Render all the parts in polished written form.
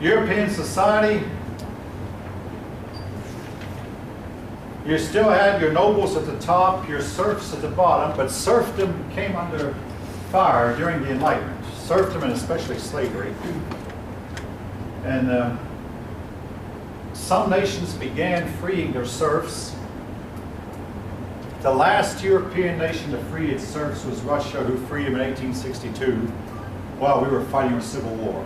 European society, you still had your nobles at the top, your serfs at the bottom, but serfdom came under fire during the Enlightenment. Serfdom and especially slavery. And some nations began freeing their serfs. The last European nation to free its serfs was Russia, who freed them in 1862 while we were fighting a civil war.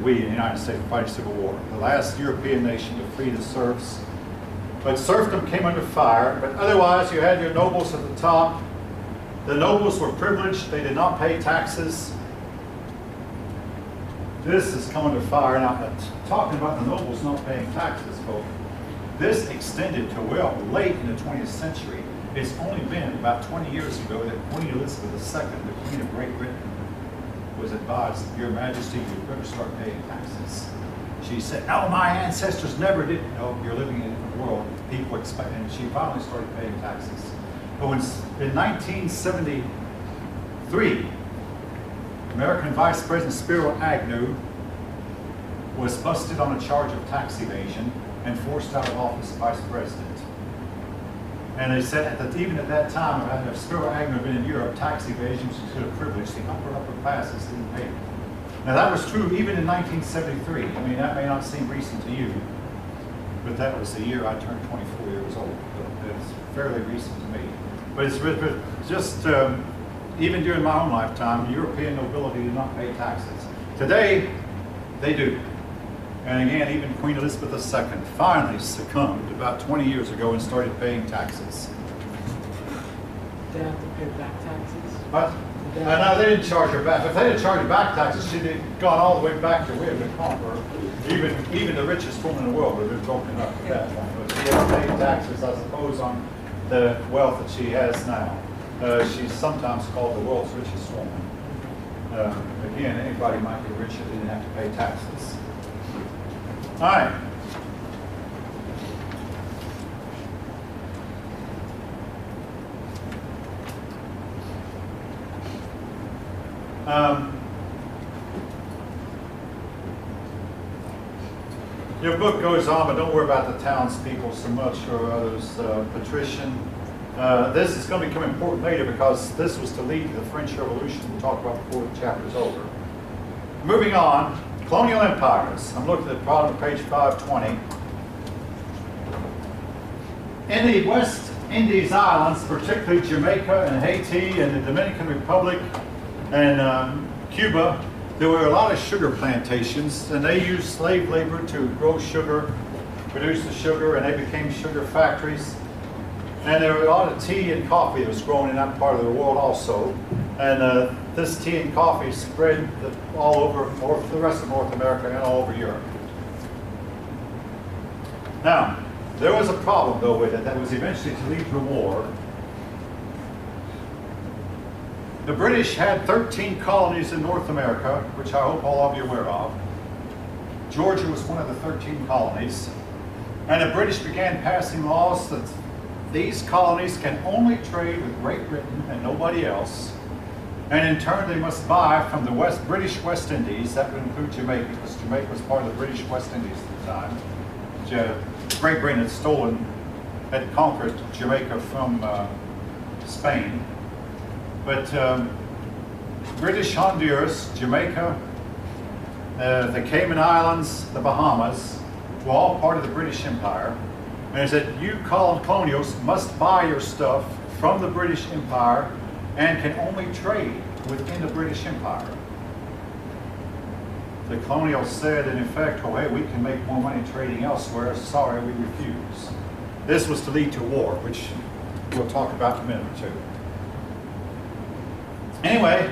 We in the United States were fighting a civil war. The last European nation to free the serfs. But serfdom came under fire. But otherwise, you had your nobles at the top. The nobles were privileged. They did not pay taxes. This has come under fire. Now, talking about the nobles not paying taxes, folks, this extended to well late in the 20th century. It's only been about 20 years ago that Queen Elizabeth II, the Queen of Great Britain, was advised, Your Majesty, you better start paying taxes. She said, oh, my ancestors never did. No, you're living in a different world. People expect, and she finally started paying taxes. But when, in 1973, American Vice President Spiro Agnew was busted on a charge of tax evasion and forced out of office as vice president. And they said even at that time, if Spiro Agnew had been in Europe, tax evasion was considered a privilege. The upper classes didn't pay it. Now that was true even in 1973. I mean, that may not seem recent to you, but that was the year I turned 24 years old. It's fairly recent to me. But it's just, even during my own lifetime, the European nobility did not pay taxes. Today, they do. And again, even Queen Elizabeth II finally succumbed about 20 years ago and started paying taxes. They have to pay back taxes? What? No, they didn't charge her back. If they had charged her back taxes, she'd have gone all the way back to where it would conquer. Even the richest woman in the world would have been broken up at that point. But she has paid taxes, I suppose, on the wealth that she has now. She's sometimes called the world's richest woman. Again, anybody might be rich if they didn't have to pay taxes. All right. Your book goes on, but don't worry about the townspeople so much or others. Patrician. This is going to become important later because this was to lead to the French Revolution we'll talk about before the chapter's over. Moving on, colonial empires. I'm looking at the bottom of page 520. In the West Indies Islands, particularly Jamaica and Haiti and the Dominican Republic and Cuba, there were a lot of sugar plantations, and they used slave labor to grow sugar, produce the sugar, and they became sugar factories. And there were a lot of tea and coffee that was grown in that part of the world also. And this tea and coffee spread all over the rest of North America and all over Europe. Now, there was a problem though with it that was eventually to lead to war. The British had 13 colonies in North America, which I hope all of you are aware of. Georgia was one of the 13 colonies. And the British began passing laws that these colonies can only trade with Great Britain and nobody else. And in turn, they must buy from the British West Indies. That would include Jamaica, because Jamaica was part of the British West Indies at the time. Great Britain had conquered Jamaica from Spain. But British Honduras, Jamaica, the Cayman Islands, the Bahamas, were all part of the British Empire. And it said, you colonials must buy your stuff from the British Empire and can only trade within the British Empire. The colonials said, in effect, oh, hey, we can make more money trading elsewhere. Sorry, we refuse. This was to lead to war, which we'll talk about in a minute or two. Anyway,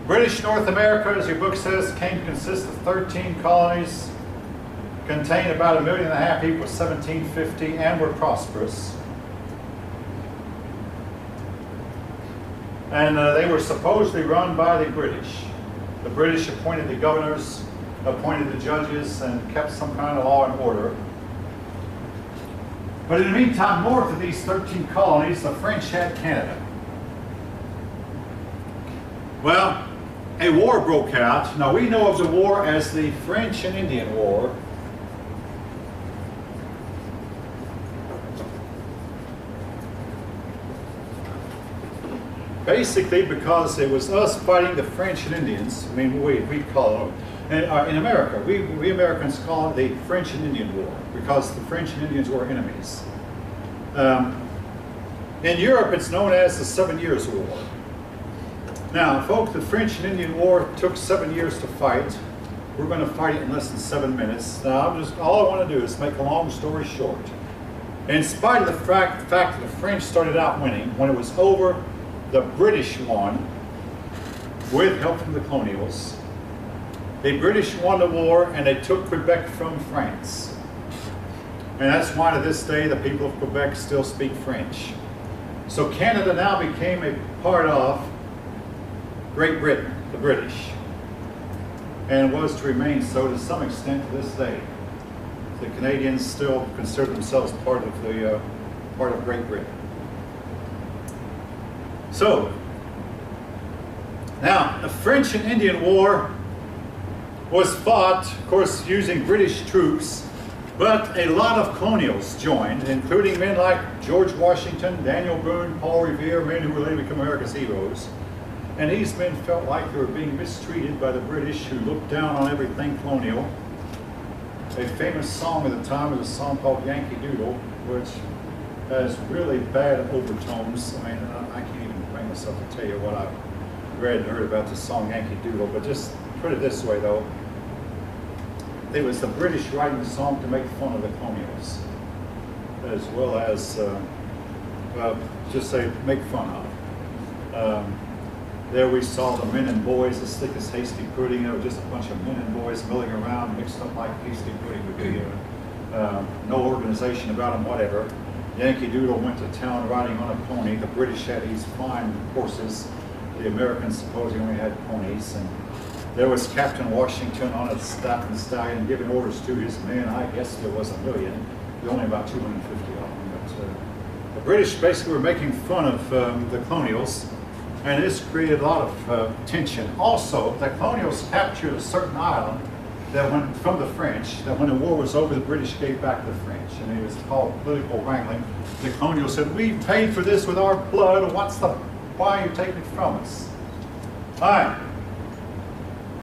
British North America, as your book says, came to consist of 13 colonies, contained about 1.5 million people, 1750, and were prosperous. And they were supposedly run by the British. The British appointed the governors, appointed the judges, and kept some kind of law and order. But in the meantime, north of these 13 colonies, the French had Canada. Well, a war broke out. Now we know of the war as the French and Indian War. Basically because it was us fighting the French and Indians. I mean, we call it, and, in America, we Americans call it the French and Indian War because the French and Indians were enemies. In Europe, it's known as the 7 Years' War. Now, folks, the French and Indian War took 7 years to fight. We're going to fight it in less than 7 minutes. Now, all I want to do is make a long story short. In spite of the fact that the French started out winning, when it was over, the British won with help from the colonials. The British won the war and they took Quebec from France. And that's why to this day the people of Quebec still speak French. So Canada now became a part of Great Britain, the British, and was to remain so to some extent to this day. The Canadians still consider themselves part of Great Britain. So, now, the French and Indian War was fought, of course, using British troops, but a lot of colonials joined, including men like George Washington, Daniel Boone, Paul Revere, men who would later become America's heroes. And these men felt like they were being mistreated by the British, who looked down on everything colonial. A famous song at the time was a song called Yankee Doodle, which has really bad overtones. I mean, I can't even bring myself to tell you what I've read and heard about the song Yankee Doodle, but just put it this way though. It was the British writing the song to make fun of the colonials, as well as, just say, make fun of. There we saw the men and boys as thick as hasty pudding. There were just a bunch of men and boys milling around, mixed up like hasty pudding would be. No organization about them, whatever. Yankee Doodle went to town riding on a pony. The British had these fine horses. The Americans supposedly only had ponies. And there was Captain Washington on a staffing stallion giving orders to his men. I guess there was 1 million. There were only about 250 of them. But the British basically were making fun of the colonials, and this created a lot of tension. Also, the colonials captured a certain island that went from the French, that when the war was over, the British gave back to the French, and it was called political wrangling. The colonials said, "We paid for this with our blood. Why are you taking it from us?" All right.